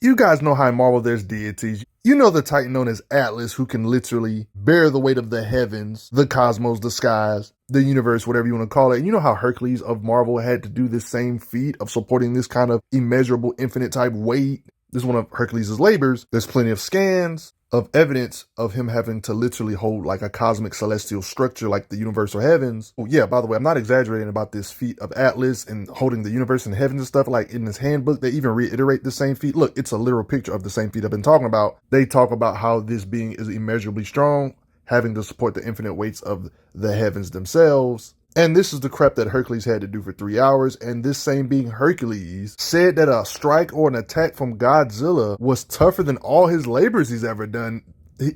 You guys know how in Marvel there's deities. You know the Titan known as Atlas, who can literally bear the weight of the heavens, the cosmos, the skies, the universe, whatever you want to call it. And you know how Hercules of Marvel had to do this same feat of supporting this kind of immeasurable, infinite type weight. This is one of Hercules' labors. There's plenty of scans of evidence of him having to literally hold like a cosmic celestial structure like the universe or heavens. Oh yeah, by the way, I'm not exaggerating about this feat of Atlas and holding the universe and heavens and stuff. Like in this handbook, they even reiterate the same feat. Look, it's a literal picture of the same feat I've been talking about. They talk about how this being is immeasurably strong, having to support the infinite weights of the heavens themselves. And this is the crap that Hercules had to do for 3 hours. And this same being Hercules said that a strike or an attack from Godzilla was tougher than all his labors he's ever done.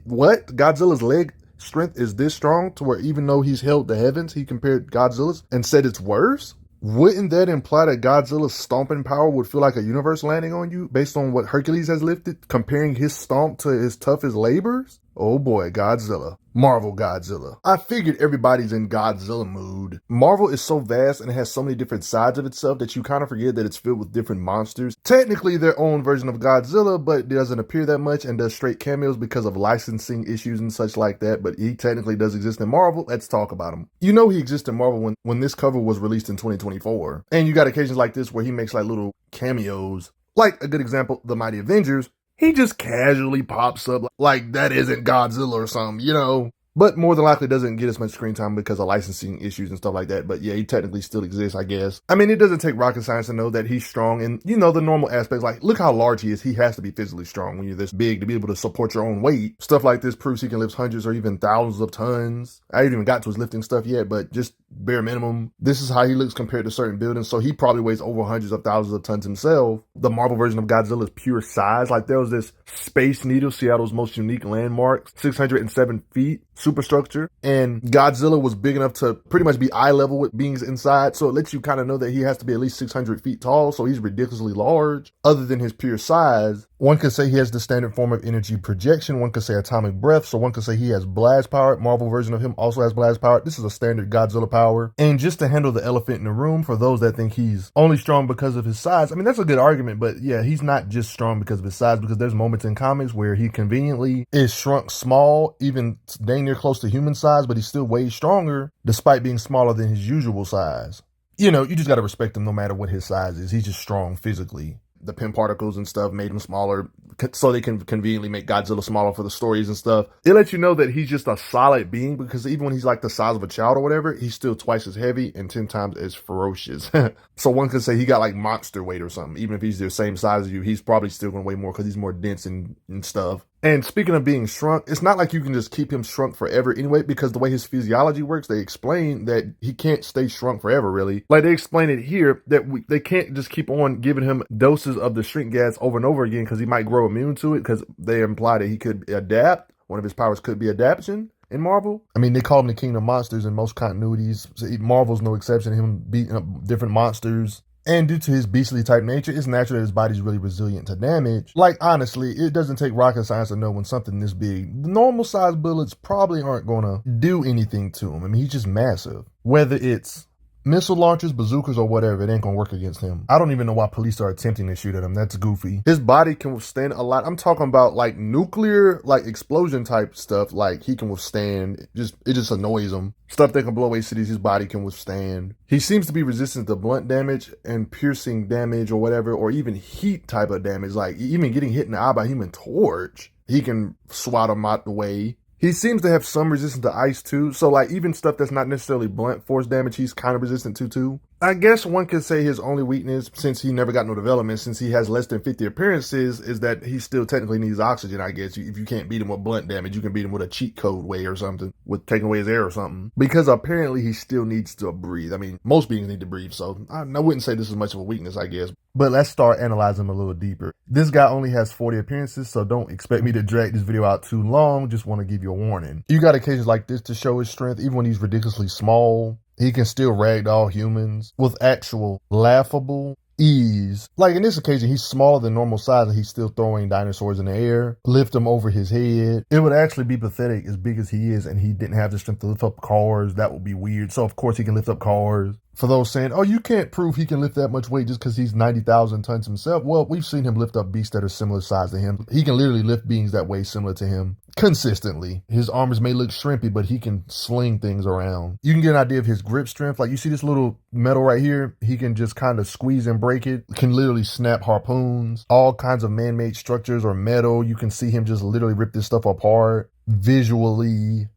What? Godzilla's leg strength is this strong to where even though he's held the heavens, he compared Godzilla's and said it's worse? Wouldn't that imply that Godzilla's stomping power would feel like a universe landing on you based on what Hercules has lifted, comparing his stomp to his toughest labors? Oh boy, Godzilla. Marvel Godzilla. I figured everybody's in Godzilla mood. Marvel is so vast and it has so many different sides of itself that you kind of forget that it's filled with different monsters. Technically their own version of Godzilla, but it doesn't appear that much and does straight cameos because of licensing issues and such like that, but he technically does exist in Marvel. Let's talk about him. You know he exists in Marvel when this cover was released in 2024. And you got occasions like this where he makes like little cameos. Like a good example, the Mighty Avengers. He just casually pops up like that isn't Godzilla or something, you know? But more than likely doesn't get as much screen time because of licensing issues and stuff like that. But yeah, he technically still exists, I guess. I mean, it doesn't take rocket science to know that he's strong and, you know, the normal aspects. Like, look how large he is. He has to be physically strong when you're this big to be able to support your own weight. Stuff like this proves he can lift hundreds or even thousands of tons. I haven't even got to his lifting stuff yet, but just bare minimum. This is how he looks compared to certain buildings. So he probably weighs over hundreds of thousands of tons himself. The Marvel version of Godzilla is pure size. Like there was this Space Needle, Seattle's most unique landmark, 607 feet. Superstructure, and Godzilla was big enough to pretty much be eye level with beings inside, so it lets you kind of know that he has to be at least 600 feet tall, so he's ridiculously large. Other than his pure size, one could say he has the standard form of energy projection, one could say atomic breath, so one could say he has blast power. Marvel version of him also has blast power. This is a standard Godzilla power. And just to handle the elephant in the room, for those that think he's only strong because of his size, I mean, that's a good argument, but yeah, he's not just strong because of his size, because there's moments in comics where he conveniently is shrunk small, even dang near close to human size, but he still weighs stronger despite being smaller than his usual size. You know, you just got to respect him no matter what his size is. He's just strong physically. The Pym particles and stuff made him smaller so they can conveniently make Godzilla smaller for the stories and stuff. It lets you know that he's just a solid being, because even when he's like the size of a child or whatever, he's still twice as heavy and 10 times as ferocious. So one could say he got like monster weight or something. Even if he's the same size as you, he's probably still going to weigh more because he's more dense and stuff. And speaking of being shrunk, it's not like you can just keep him shrunk forever anyway, because the way his physiology works, they explain that he can't stay shrunk forever, really. Like they explain it here that they can't just keep on giving him doses of the shrink gas over and over again because he might grow immune to it, because they imply that he could adapt. One of his powers could be adaptation in Marvel. I mean, they call him the King of Monsters in most continuities. So Marvel's no exception, him beating up different monsters. And due to his beastly type nature, it's natural that his body's really resilient to damage. Like, honestly, it doesn't take rocket science to know when something this big, the normal size bullets probably aren't gonna do anything to him. I mean, he's just massive. Whether it's missile launchers, bazookas, or whatever, it ain't gonna work against him. I don't even know why police are attempting to shoot at him. That's goofy. His body can withstand a lot. I'm talking about like nuclear, like explosion type stuff. Like he can withstand, it just annoys him. Stuff that can blow away cities, his body can withstand. He seems to be resistant to blunt damage and piercing damage or whatever, or even heat type of damage. Like even getting hit in the eye by a Human Torch, he can swat him out the way. He seems to have some resistance to ice too, so like even stuff that's not necessarily blunt force damage, he's kind of resistant to too. I guess one could say his only weakness, since he never got no development, since he has less than 50 appearances, is that he still technically needs oxygen, I guess. If you can't beat him with blunt damage, you can beat him with a cheat code way or something, with taking away his air or something. Because apparently he still needs to breathe. I mean, most beings need to breathe, so I wouldn't say this is much of a weakness, I guess. But let's start analyzing him a little deeper. This guy only has 40 appearances, so don't expect me to drag this video out too long. Just want to give you a warning. You got occasions like this to show his strength, even when he's ridiculously small. He can still ragdoll humans with actual laughable ease. Like in this occasion, he's smaller than normal size and he's still throwing dinosaurs in the air, lift them over his head. It would actually be pathetic as big as he is and he didn't have the strength to lift up cars. That would be weird. So of course he can lift up cars. For those saying, oh, you can't prove he can lift that much weight just because he's 90,000 tons himself. Well, we've seen him lift up beasts that are similar size to him. He can literally lift beings that weigh similar to him consistently. His arms may look shrimpy, but he can sling things around. You can get an idea of his grip strength. Like you see this little metal right here, he can just kind of squeeze and break it. Can literally snap harpoons, all kinds of man-made structures or metal. You can see him just literally rip this stuff apart visually.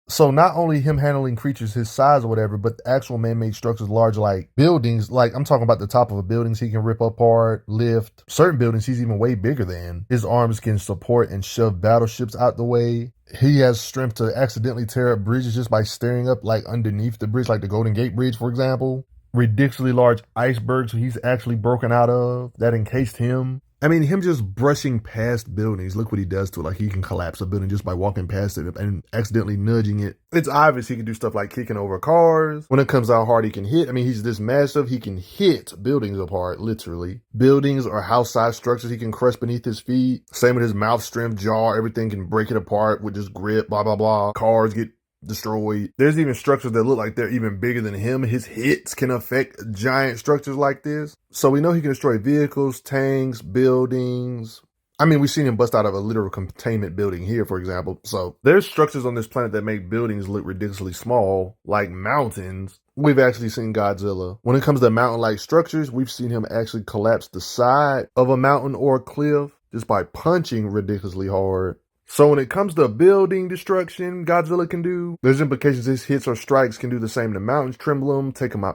So not only him handling creatures his size or whatever, but the actual man-made structures large like buildings, like I'm talking about the top of a building he can rip apart, lift. Certain buildings he's even way bigger than. His arms can support and shove battleships out the way. He has strength to accidentally tear up bridges just by staring up like underneath the bridge, like the Golden Gate Bridge, for example. Ridiculously large icebergs he's actually broken out of that encased him. I mean, him just brushing past buildings, look what he does to it. Like, he can collapse a building just by walking past it and accidentally nudging it. It's obvious he can do stuff like kicking over cars. When it comes out hard, he can hit. I mean, he's this massive. He can hit buildings apart, literally. Buildings or house-sized structures he can crush beneath his feet. Same with his mouth, strength, jaw. Everything can break it apart with just grip, blah, blah, blah. Cars get destroyed. There's even structures that look like they're even bigger than him. His hits can affect giant structures like this. So we know he can destroy vehicles, tanks, buildings. I mean, we've seen him bust out of a literal containment building here, for example. So there's structures on this planet that make buildings look ridiculously small, like mountains. We've actually seen Godzilla. When it comes to mountain-like structures, we've seen him actually collapse the side of a mountain or a cliff just by punching ridiculously hard. So when it comes to building destruction, Godzilla can do, there's implications his hits or strikes can do the same to mountains, tremble them, take him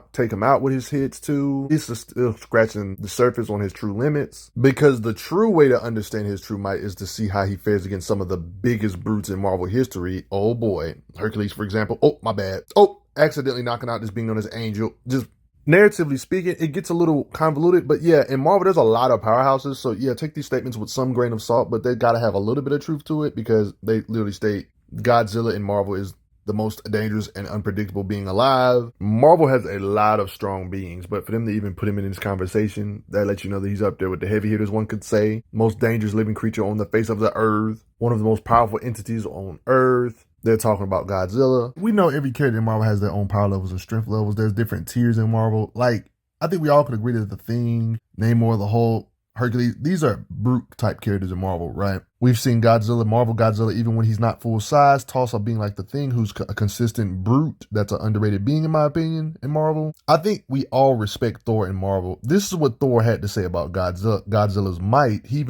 out with his hits too. He's still scratching the surface on his true limits, because the true way to understand his true might is to see how he fares against some of the biggest brutes in Marvel history. Oh boy, Hercules, for example. Oh, my bad. Oh, accidentally knocking out this being known as Angel. Just narratively speaking, it gets a little convoluted, but yeah, in Marvel, there's a lot of powerhouses. So yeah, take these statements with some grain of salt, but they gotta have a little bit of truth to it, because they literally state Godzilla in Marvel is the most dangerous and unpredictable being alive. Marvel has a lot of strong beings, but for them to even put him in this conversation, that lets you know that he's up there with the heavy hitters, one could say. Most dangerous living creature on the face of the earth. One of the most powerful entities on Earth. They're talking about Godzilla. We know every character in Marvel has their own power levels and strength levels. There's different tiers in Marvel. Like, I think we all could agree that the Thing, Namor, the Hulk, Hercules, these are brute type characters in Marvel, right? We've seen Godzilla, Marvel Godzilla, even when he's not full size, toss up being like the Thing, who's a consistent brute. That's an underrated being, in my opinion, in Marvel. I think we all respect Thor in Marvel. This is what Thor had to say about Godzilla's might. He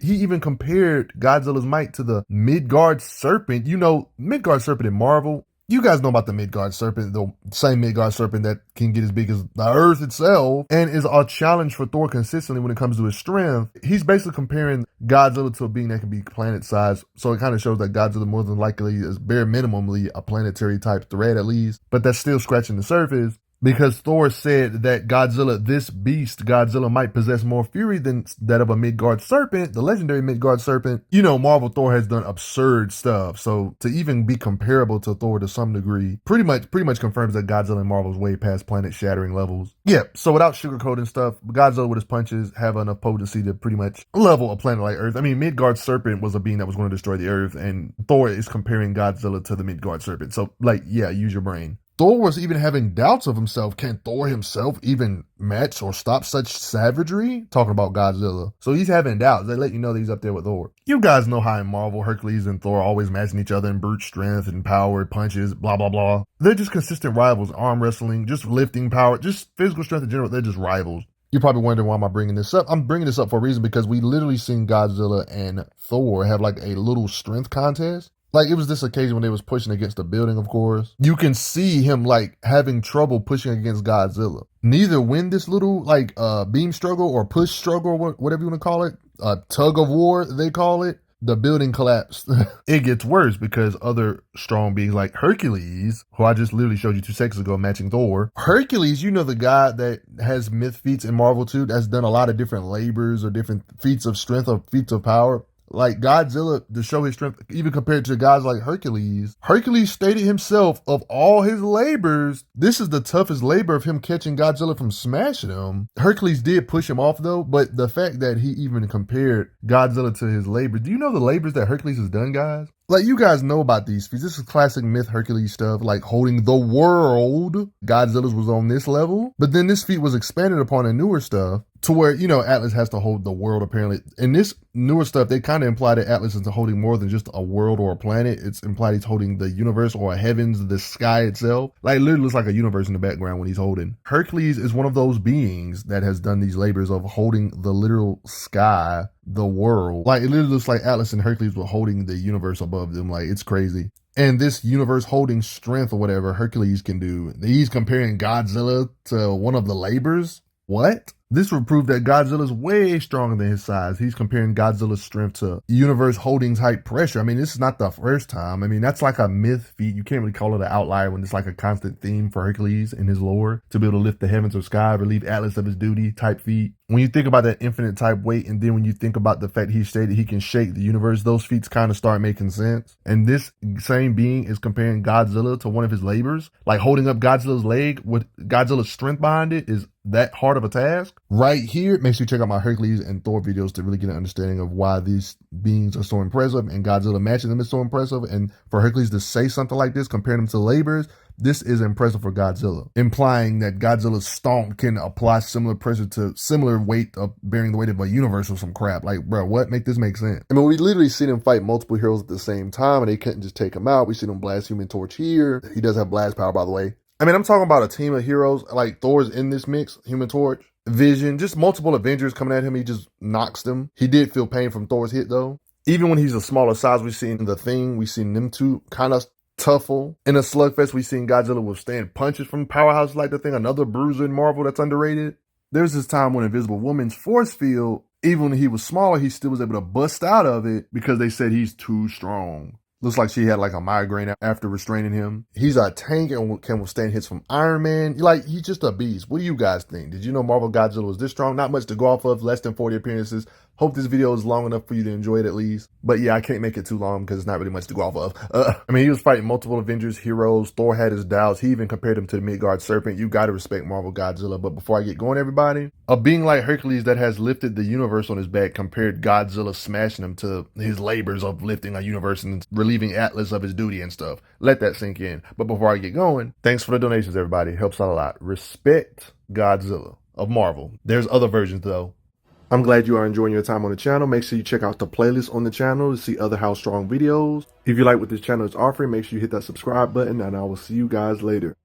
even compared Godzilla's might to the Midgard Serpent. You know, Midgard Serpent in Marvel. You guys know about the Midgard Serpent, the same Midgard Serpent that can get as big as the Earth itself and is a challenge for Thor consistently when it comes to his strength. He's basically comparing Godzilla to a being that can be planet-sized, so it kind of shows that Godzilla more than likely is bare minimally a planetary type threat at least, but that's still scratching the surface. Because Thor said that Godzilla, this beast, Godzilla, might possess more fury than that of a Midgard Serpent, the legendary Midgard Serpent. You know, Marvel Thor has done absurd stuff. So to even be comparable to Thor to some degree, pretty much confirms that Godzilla in Marvel is way past planet-shattering levels. Yeah, so without sugarcoating stuff, Godzilla with his punches have enough potency to pretty much level a planet like Earth. I mean, Midgard Serpent was a being that was going to destroy the Earth, and Thor is comparing Godzilla to the Midgard Serpent. So, like, yeah, use your brain. Thor was even having doubts of himself. Can Thor himself even match or stop such savagery? Talking about Godzilla. So he's having doubts. They let you know that he's up there with Thor. You guys know how in Marvel, Hercules and Thor always matching each other in brute strength and power, punches, blah, blah, blah. They're just consistent rivals. Arm wrestling, just lifting power, just physical strength in general. They're just rivals. You're probably wondering, why am I bringing this up? I'm bringing this up for a reason, because we literally seen Godzilla and Thor have like a little strength contest. Like, it was this occasion when they was pushing against the building, of course. You can see him, like, having trouble pushing against Godzilla. Neither win this little, like, beam struggle or push struggle, or whatever you want to call it. Tug of war, they call it. The building collapsed. It gets worse because other strong beings like Hercules, who I just literally showed you 2 seconds ago matching Thor. Hercules, you know, the guy that has myth feats in Marvel too, that's done a lot of different labors or different feats of strength or feats of power. Like Godzilla, to show his strength, even compared to guys like Hercules, Hercules stated himself, of all his labors, this is the toughest labor of him catching Godzilla from smashing him. Hercules did push him off though, but the fact that he even compared Godzilla to his labor, do you know the labors that Hercules has done, guys? Like, you guys know about these feats. This is classic myth Hercules stuff, like holding the world. Godzilla's was on this level, but then this feat was expanded upon in newer stuff to where, you know, Atlas has to hold the world apparently. In this newer stuff, they kind of imply that Atlas is holding more than just a world or a planet. It's implied he's holding the universe or heavens, the sky itself. Like, it literally looks like a universe in the background when he's holding. Hercules is one of those beings that has done these labors of holding the literal sky, the world. Like, it literally looks like Atlas and Hercules were holding the universe above them. Like, it's crazy. And this universe holding strength or whatever Hercules can do, he's comparing Godzilla to one of the labors. What? This would prove that Godzilla's way stronger than his size. He's comparing Godzilla's strength to universe holding type pressure. I mean, this is not the first time. I mean, that's like a myth feat. You can't really call it an outlier when it's like a constant theme for Hercules in his lore to be able to lift the heavens or sky, relieve Atlas of his duty type feat. When you think about that infinite type weight, and then when you think about the fact he stated he can shake the universe, those feats kind of start making sense. And this same being is comparing Godzilla to one of his labors, like holding up Godzilla's leg with Godzilla's strength behind it is that hard of a task. Right here, make sure you check out my Hercules and Thor videos to really get an understanding of why these beings are so impressive and Godzilla matching them is so impressive. And for Hercules to say something like this, comparing them to labors, this is impressive for Godzilla, implying that Godzilla's stomp can apply similar pressure to similar weight of bearing the weight of a universe or some crap. Like, bro, what? Make this make sense? I mean, we literally see them fight multiple heroes at the same time and they couldn't just take him out. We see them blast Human Torch here. He does have blast power, by the way. I mean, I'm talking about a team of heroes, like Thor's in this mix, Human Torch, Vision, just multiple Avengers coming at him. He just knocks them. He did feel pain from Thor's hit though. Even when he's a smaller size, we've seen the Thing, we've seen them two kind of tuffle. In a slugfest, we've seen Godzilla withstand punches from powerhouses like the Thing, another bruiser in Marvel that's underrated. There's this time when Invisible Woman's force field, even when he was smaller, he still was able to bust out of it because they said he's too strong. Looks like she had like a migraine after restraining him. He's a tank and can withstand hits from Iron Man. Like, he's just a beast. What do you guys think? Did you know Marvel Godzilla was this strong? Not much to go off of, less than 40 appearances. Hope this video is long enough for you to enjoy it at least. But yeah, I can't make it too long because it's not really much to go off of. I mean, he was fighting multiple Avengers, heroes. Thor had his doubts. He even compared him to the Midgard Serpent. You got to respect Marvel Godzilla. But before I get going, everybody, a being like Hercules that has lifted the universe on his back compared Godzilla smashing him to his labors of lifting a universe and relieving Atlas of his duty and stuff. Let that sink in. But before I get going, thanks for the donations, everybody. It helps out a lot. Respect Godzilla of Marvel. There's other versions though. I'm glad you are enjoying your time on the channel. Make sure you check out the playlist on the channel to see other How Strong videos. If you like what this channel is offering, make sure you hit that subscribe button and I will see you guys later.